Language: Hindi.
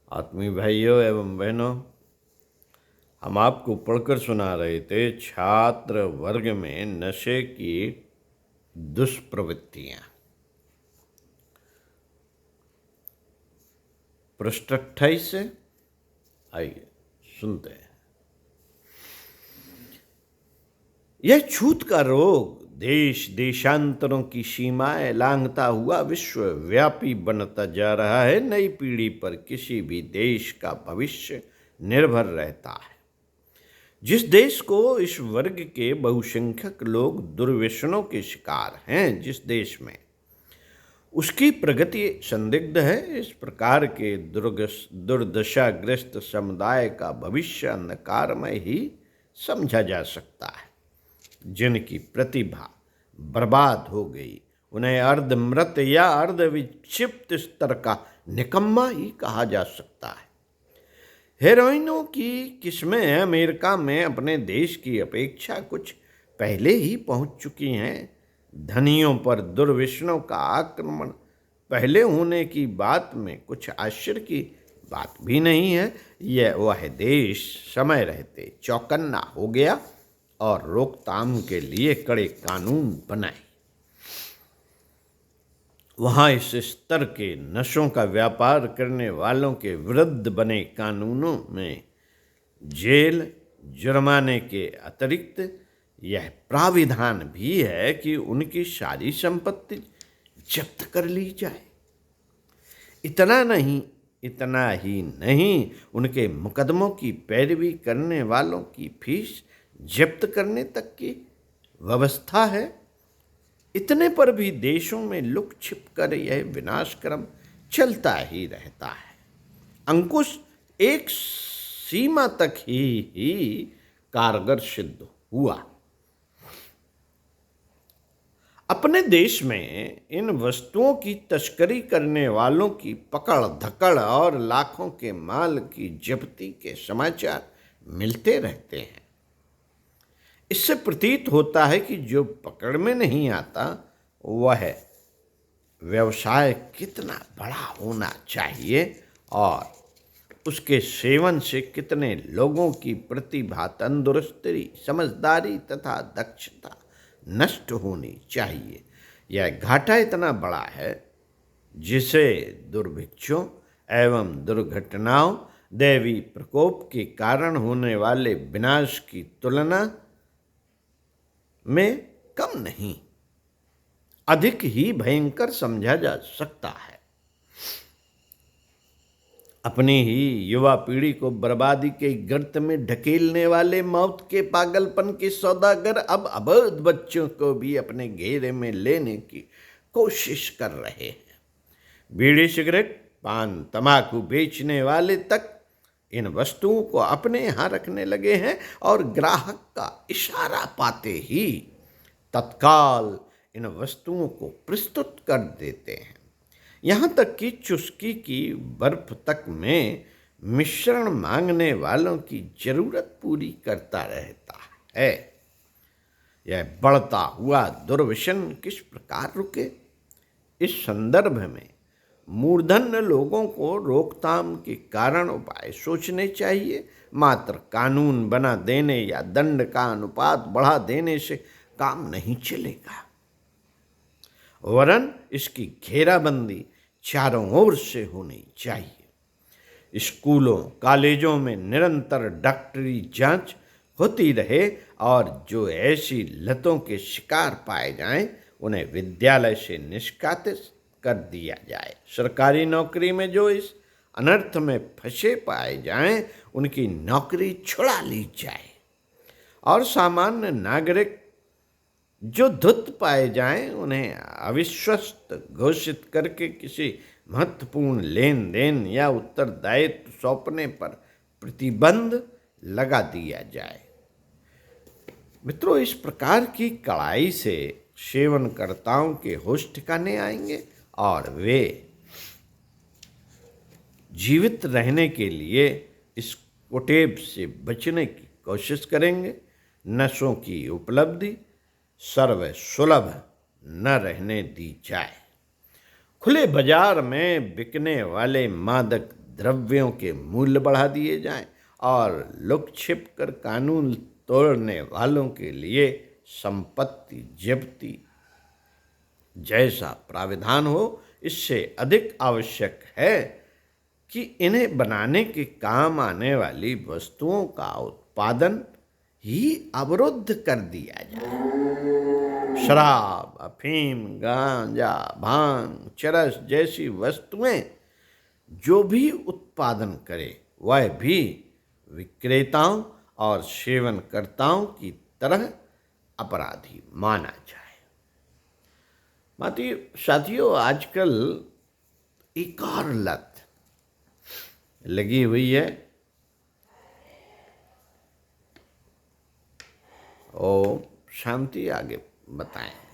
आत्मीय भाइयों एवं बहनों, हम आपको पढ़कर सुना रहे थे छात्र वर्ग में नशे की दुष्प्रवृत्तियां। पृष्ठ 28 से आइए सुनते हैं। यह छूत का रोग देश देशांतरों की सीमाएं लांघता हुआ विश्वव्यापी बनता जा रहा है। नई पीढ़ी पर किसी भी देश का भविष्य निर्भर रहता है। जिस देश को इस वर्ग के बहुसंख्यक लोग दुर्व्यसनों के शिकार हैं, जिस देश में उसकी प्रगति संदिग्ध है, इस प्रकार के दुर्दशाग्रस्त समुदाय का भविष्य अंधकारमय ही समझा जा सकता है। जिनकी प्रतिभा बर्बाद हो गई, उन्हें अर्धमृत या अर्धविक्षिप्त स्तर का निकम्मा ही कहा जा सकता है। हेरोइनों की किस्में अमेरिका में अपने देश की अपेक्षा कुछ पहले ही पहुंच चुकी हैं। धनियों पर दुर्व्यसनों का आक्रमण पहले होने की बात में कुछ आश्चर्य की बात भी नहीं है। यह वह देश समय रहते चौकन्ना हो गया और रोकथाम के लिए कड़े कानून बनाए। वहाँ इस स्तर के नशों का व्यापार करने वालों के विरुद्ध बने कानूनों में जेल जुर्माने के अतिरिक्त यह प्राविधान भी है कि उनकी सारी संपत्ति जब्त कर ली जाए। इतना ही नहीं, उनके मुकदमों की पैरवी करने वालों की फीस जब्त करने तक की व्यवस्था है। इतने पर भी देशों में लुक छिप कर यह विनाशक्रम चलता ही रहता है। अंकुश एक सीमा तक ही कारगर सिद्ध हुआ। अपने देश में इन वस्तुओं की तस्करी करने वालों की पकड़ धकड़ और लाखों के माल की जब्ती के समाचार मिलते रहते हैं। इससे प्रतीत होता है कि जो पकड़ में नहीं आता वह व्यवसाय कितना बड़ा होना चाहिए और उसके सेवन से कितने लोगों की प्रतिभा, तंदुरुस्ती, समझदारी तथा दक्षता नष्ट होनी चाहिए। यह घाटा इतना बड़ा है जिसे दुर्भिक्षों एवं दुर्घटनाओं, दैवी प्रकोप के कारण होने वाले विनाश की तुलना में कम नहीं, अधिक ही भयंकर समझा जा सकता है। अपनी ही युवा पीढ़ी को बर्बादी के गर्त में ढकेलने वाले मौत के पागलपन के सौदागर अब अबोध बच्चों को भी अपने घेरे में लेने की कोशिश कर रहे हैं। बीड़ी, सिगरेट, पान, तंबाकू बेचने वाले तक इन वस्तुओं को अपने यहाँ रखने लगे हैं और ग्राहक का इशारा पाते ही तत्काल इन वस्तुओं को प्रस्तुत कर देते हैं। यहाँ तक कि चुस्की की बर्फ तक में मिश्रण मांगने वालों की जरूरत पूरी करता रहता है। यह बढ़ता हुआ दुर्व्यसन किस प्रकार रुके, इस संदर्भ में मूर्धन्य लोगों को रोकथाम के कारण उपाय सोचने चाहिए। मात्र कानून बना देने या दंड का अनुपात बढ़ा देने से काम नहीं चलेगा, वरन इसकी घेराबंदी चारों ओर से होनी चाहिए। स्कूलों, कॉलेजों में निरंतर डॉक्टरी जांच होती रहे और जो ऐसी लतों के शिकार पाए जाएं, उन्हें विद्यालय से निष्कासित कर दिया जाए। सरकारी नौकरी में जो इस अनर्थ में फंसे पाए जाएं, उनकी नौकरी छुड़ा ली जाए और सामान्य नागरिक जो धुत पाए जाएं, उन्हें अविश्वस्त घोषित करके किसी महत्वपूर्ण लेन देन या उत्तरदायित्व सौंपने पर प्रतिबंध लगा दिया जाए। मित्रों, इस प्रकार की कड़ाई से सेवनकर्ताओं के होश ठिकाने आएंगे और वे जीवित रहने के लिए इस कुटेव से बचने की कोशिश करेंगे। नशों की उपलब्धि सर्वसुलभ न रहने दी जाए। खुले बाजार में बिकने वाले मादक द्रव्यों के मूल्य बढ़ा दिए जाएं और लुक छिप कर कानून तोड़ने वालों के लिए संपत्ति जब्ती जैसा प्राविधान हो, इससे अधिक आवश्यक है कि इन्हें बनाने के काम आने वाली वस्तुओं का उत्पादन ही अवरुद्ध कर दिया जाए। शराब, अफीम, गांजा, भांग, चरस जैसी वस्तुएं जो भी उत्पादन करे वह भी विक्रेताओं और सेवनकर्ताओं की तरह अपराधी माना जाए। माती साथियों, आजकल एक और लत लगी हुई है। ओम शांति। आगे बताएं।